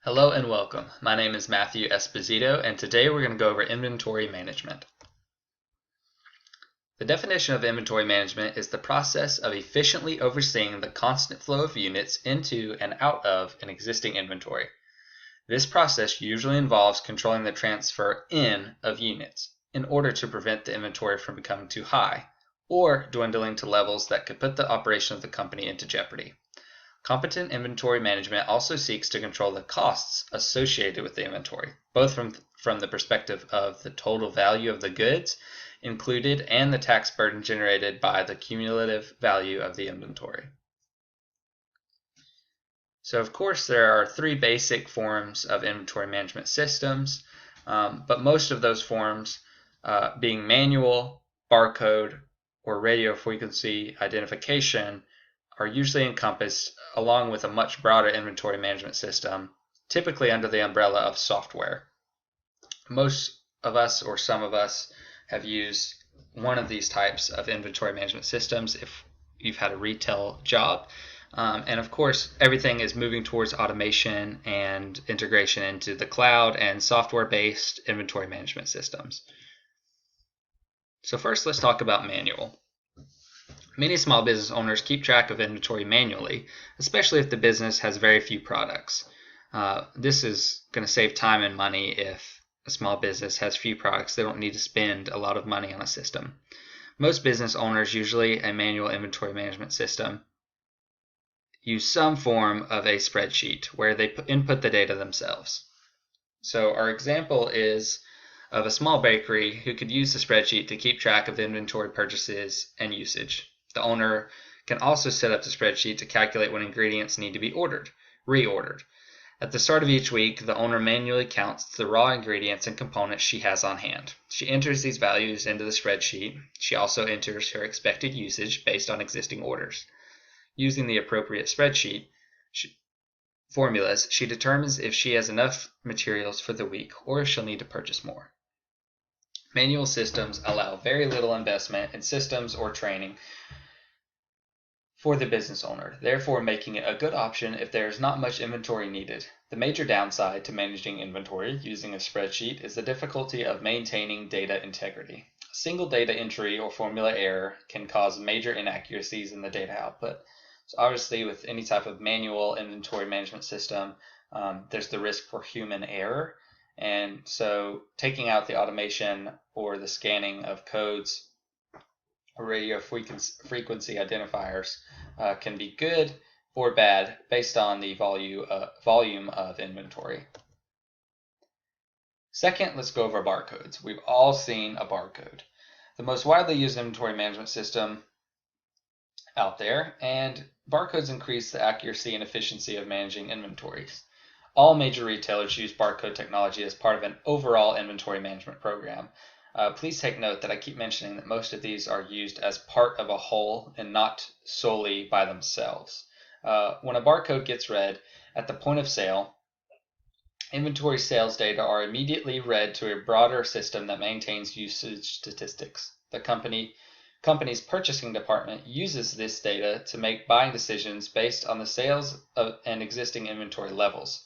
Hello and welcome. My name is Matthew Esposito, and today we're going to go over inventory management. The definition of inventory management is the process of efficiently overseeing the constant flow of units into and out of an existing inventory. This process usually involves controlling the transfer in of units in order to prevent the inventory from becoming too high or dwindling to levels that could put the operation of the company into jeopardy. Competent inventory management also seeks to control the costs associated with the inventory, both from the perspective of the total value of the goods included and the tax burden generated by the cumulative value of the inventory. So of course there are three basic forms of inventory management systems, but most of those forms being manual, barcode, or radio frequency identification are usually encompassed along with a much broader inventory management system, typically under the umbrella of software. Most of us or some of us have used one of these types of inventory management systems if you've had a retail job. And of course, everything is moving towards automation and integration into the cloud and software-based inventory management systems. So first, let's talk about manual. Many small business owners keep track of inventory manually, especially if the business has very few products. This is going to save time and money if a small business has few products. They don't need to spend a lot of money on a system. Most business owners, usually a manual inventory management system, use some form of a spreadsheet where they input the data themselves. So our example is of a small bakery who could use the spreadsheet to keep track of inventory purchases and usage. The owner can also set up the spreadsheet to calculate when ingredients need to be reordered. At the start of each week, the owner manually counts the raw ingredients and components she has on hand. She enters these values into the spreadsheet. She also enters her expected usage based on existing orders. Using the appropriate spreadsheet formulas, she determines if she has enough materials for the week or if she'll need to purchase more. Manual systems allow very little investment in systems or training for the business owner, therefore making it a good option if there is not much inventory needed. The major downside to managing inventory using a spreadsheet is the difficulty of maintaining data integrity. A single data entry or formula error can cause major inaccuracies in the data output. So obviously with any type of manual inventory management system, there's the risk for human error. And so taking out the automation or the scanning of codes or radio frequency identifiers can be good or bad based on the volume of inventory. Second, let's go over barcodes. We've all seen a barcode. The most widely used inventory management system out there, and barcodes increase the accuracy and efficiency of managing inventories. All major retailers use barcode technology as part of an overall inventory management program. Please take note that I keep mentioning that most of these are used as part of a whole and not solely by themselves. When a barcode gets read at the point of sale, inventory sales data are immediately read to a broader system that maintains usage statistics. The company's purchasing department uses this data to make buying decisions based on the sales and existing inventory levels.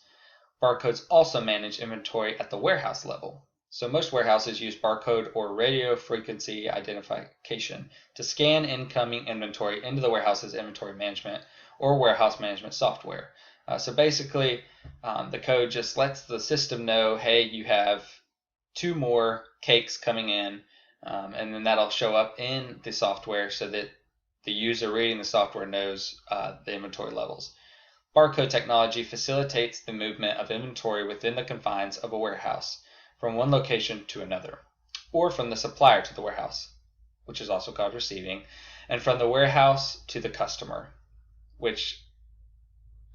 Barcodes also manage inventory at the warehouse level. So most warehouses use barcode or radio frequency identification to scan incoming inventory into the warehouse's inventory management or warehouse management software. So basically, the code just lets the system know, hey, you have 2 more cakes coming in, and then that'll show up in the software so that the user reading the software knows the inventory levels. Barcode technology facilitates the movement of inventory within the confines of a warehouse from one location to another, or from the supplier to the warehouse, which is also called receiving, and from the warehouse to the customer, which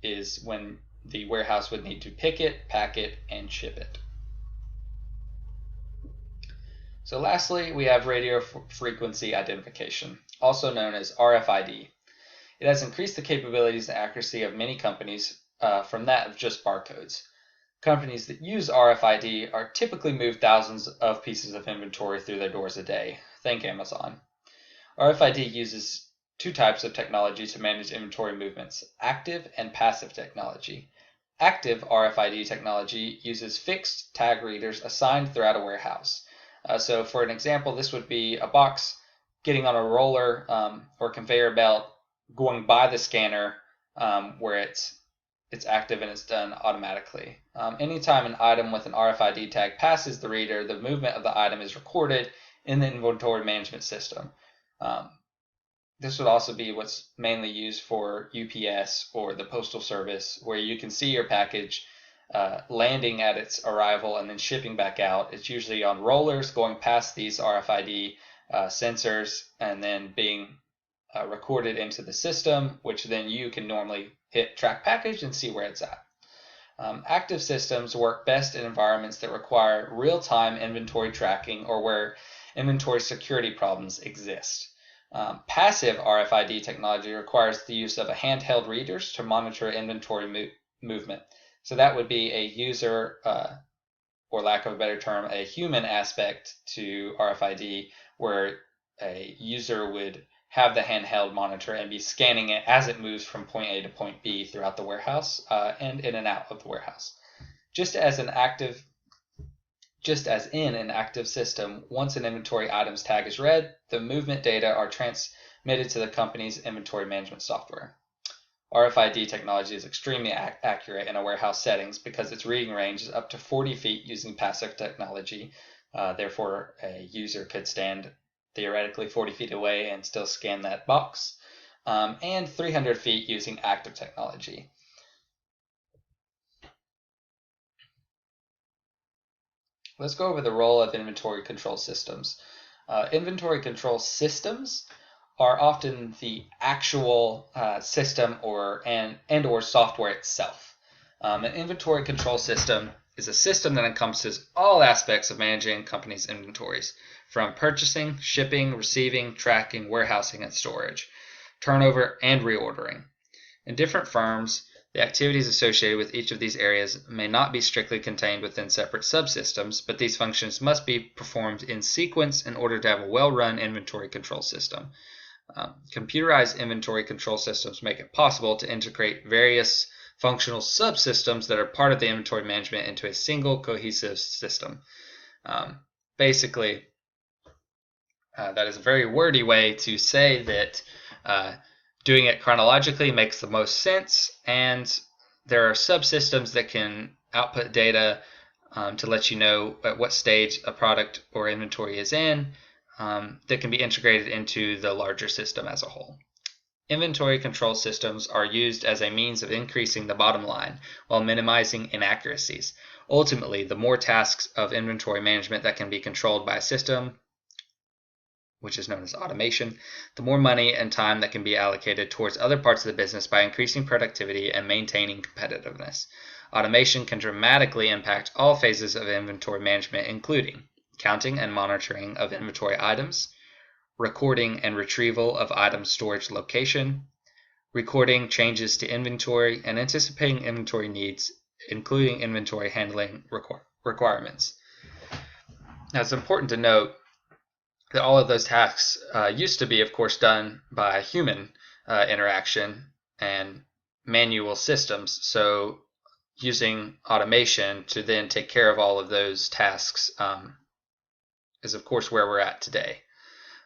is when the warehouse would need to pick it, pack it, and ship it. So lastly, we have radio frequency identification, also known as RFID. It has increased the capabilities and accuracy of many companies from that of just barcodes. Companies that use RFID are typically move thousands of pieces of inventory through their doors a day. Think Amazon. RFID uses 2 types of technology to manage inventory movements: active and passive technology. Active RFID technology uses fixed tag readers assigned throughout a warehouse. So for an example, this would be a box getting on a roller or conveyor belt, going by the scanner where it's active and it's done automatically. Anytime an item with an RFID tag passes the reader, the movement of the item is recorded in the inventory management system. This would also be what's mainly used for UPS or the Postal Service, where you can see your package landing at its arrival and then shipping back out. It's usually on rollers going past these RFID sensors and then being recorded into the system, which then you can normally hit track package and see where it's at. Active systems work best in environments that require real-time inventory tracking or where inventory security problems exist. Passive RFID technology requires the use of a handheld readers to monitor inventory movement. So that would be a user, or lack of a better term, a human aspect to RFID, where a user would have the handheld monitor and be scanning it as it moves from point A to point B throughout the warehouse and in and out of the warehouse. Just as in an active system, once an inventory item's tag is read, the movement data are transmitted to the company's inventory management software. RFID technology is extremely accurate in a warehouse settings because its reading range is up to 40 feet using passive technology. Therefore, a user could stand theoretically 40 feet away and still scan that box, and 300 feet using active technology. Let's go over the role of inventory control systems. Inventory control systems are often the actual system or software itself. An inventory control system is a system that encompasses all aspects of managing a company's inventories, from purchasing, shipping, receiving, tracking, warehousing, and storage, turnover, and reordering. In different firms, the activities associated with each of these areas may not be strictly contained within separate subsystems, but these functions must be performed in sequence in order to have a well-run inventory control system. Computerized inventory control systems make it possible to integrate various functional subsystems that are part of the inventory management into a single cohesive system. Basically, that is a very wordy way to say that doing it chronologically makes the most sense, and there are subsystems that can output data to let you know at what stage a product or inventory is in that can be integrated into the larger system as a whole. Inventory control systems are used as a means of increasing the bottom line while minimizing inaccuracies. Ultimately, the more tasks of inventory management that can be controlled by a system, which is known as automation, the more money and time that can be allocated towards other parts of the business by increasing productivity and maintaining competitiveness. Automation can dramatically impact all phases of inventory management, including counting and monitoring of inventory items, recording and retrieval of item storage location, recording changes to inventory, and anticipating inventory needs, including inventory handling requirements. Now, it's important to note that all of those tasks used to be, of course, done by human interaction and manual systems. So using automation to then take care of all of those tasks is, of course, where we're at today.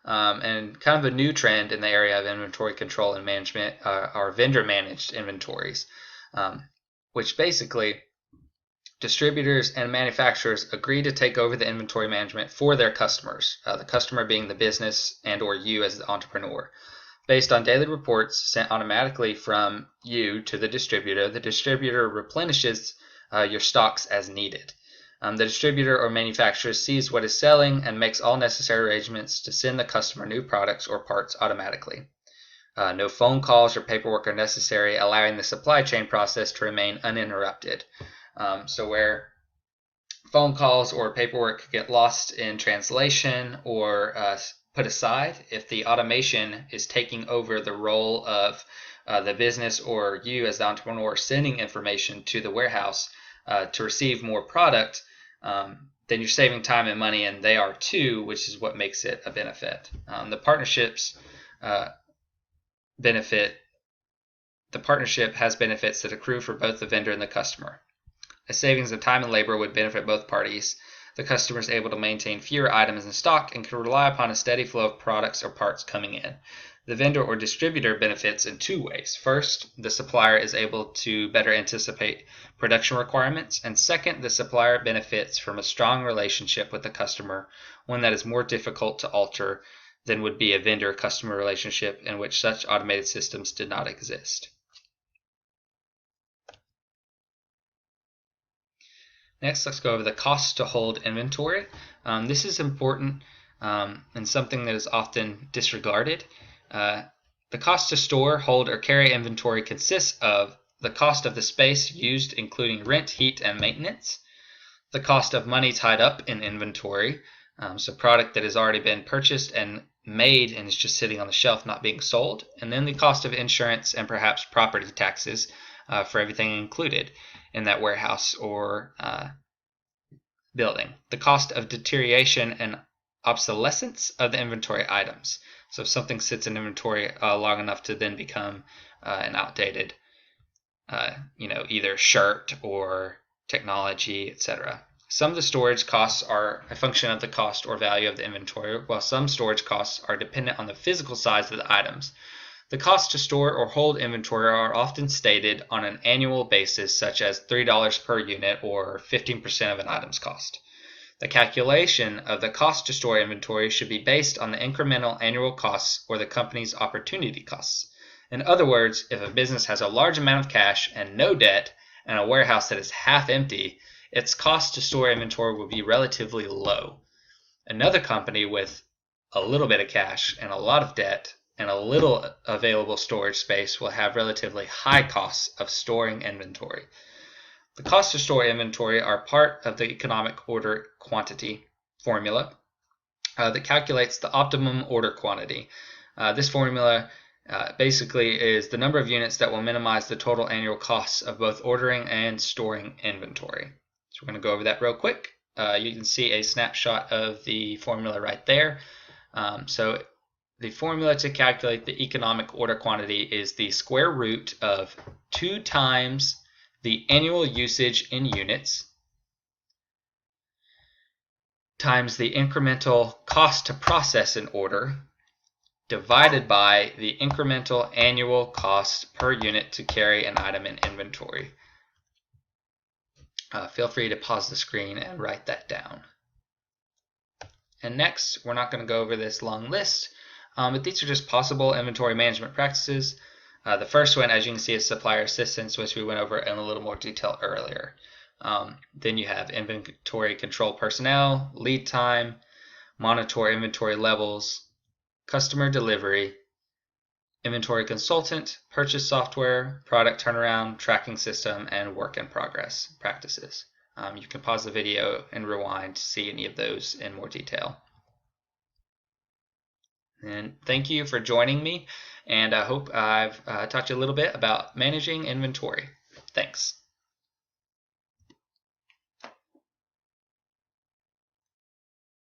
And kind of a new trend in the area of inventory control and management are vendor-managed inventories, which basically distributors and manufacturers agree to take over the inventory management for their customers, the customer being the business and or you as the entrepreneur. Based on daily reports sent automatically from you to the distributor replenishes your stocks as needed. The distributor or manufacturer sees what is selling and makes all necessary arrangements to send the customer new products or parts automatically. No phone calls or paperwork are necessary, allowing the supply chain process to remain uninterrupted. So where phone calls or paperwork get lost in translation or put aside, if the automation is taking over the role of the business or you as the entrepreneur sending information to the warehouse to receive more product, then you're saving time and money, and they are too, which is what makes it a benefit. The partnerships benefit the partnership has benefits that accrue for both the vendor and the customer. A savings of time and labor would benefit both parties. The customer is able to maintain fewer items in stock and can rely upon a steady flow of products or parts coming in. The vendor or distributor benefits in two ways. First, the supplier is able to better anticipate production requirements, and second, the supplier benefits from a strong relationship with the customer, one that is more difficult to alter than would be a vendor-customer relationship in which such automated systems did not exist. Next, let's go over the cost to hold inventory. This is important and something that is often disregarded. The cost to store, hold, or carry inventory consists of the cost of the space used, including rent, heat, and maintenance, the cost of money tied up in inventory, so product that has already been purchased and made and is just sitting on the shelf not being sold, and then the cost of insurance and perhaps property taxes for everything included in that warehouse or building. The cost of deterioration and obsolescence of the inventory items. So if something sits in inventory long enough to then become an outdated, either shirt or technology, etc. Some of the storage costs are a function of the cost or value of the inventory, while some storage costs are dependent on the physical size of the items. The cost to store or hold inventory are often stated on an annual basis, such as $3 per unit or 15% of an item's cost. The calculation of the cost to store inventory should be based on the incremental annual costs or the company's opportunity costs. In other words, if a business has a large amount of cash and no debt and a warehouse that is half empty, its cost to store inventory will be relatively low. Another company with a little bit of cash and a lot of debt and a little available storage space will have relatively high costs of storing inventory. The cost to store inventory are part of the economic order quantity formula that calculates the optimum order quantity. This formula basically is the number of units that will minimize the total annual costs of both ordering and storing inventory. So we're going to go over that real quick. You can see a snapshot of the formula right there. So the formula to calculate the economic order quantity is the square root of 2 times the annual usage in units times the incremental cost to process an order divided by the incremental annual cost per unit to carry an item in inventory. Feel free to pause the screen and write that down. And next, we're not going to go over this long list, but these are just possible inventory management practices. The first one, as you can see, is supplier assistance, which we went over in a little more detail earlier. Then you have inventory control personnel, lead time, monitor inventory levels, customer delivery, inventory consultant, purchase software, product turnaround, tracking system, and work in progress practices. You can pause the video and rewind to see any of those in more detail. And thank you for joining me, and I hope I've taught you a little bit about managing inventory. Thanks.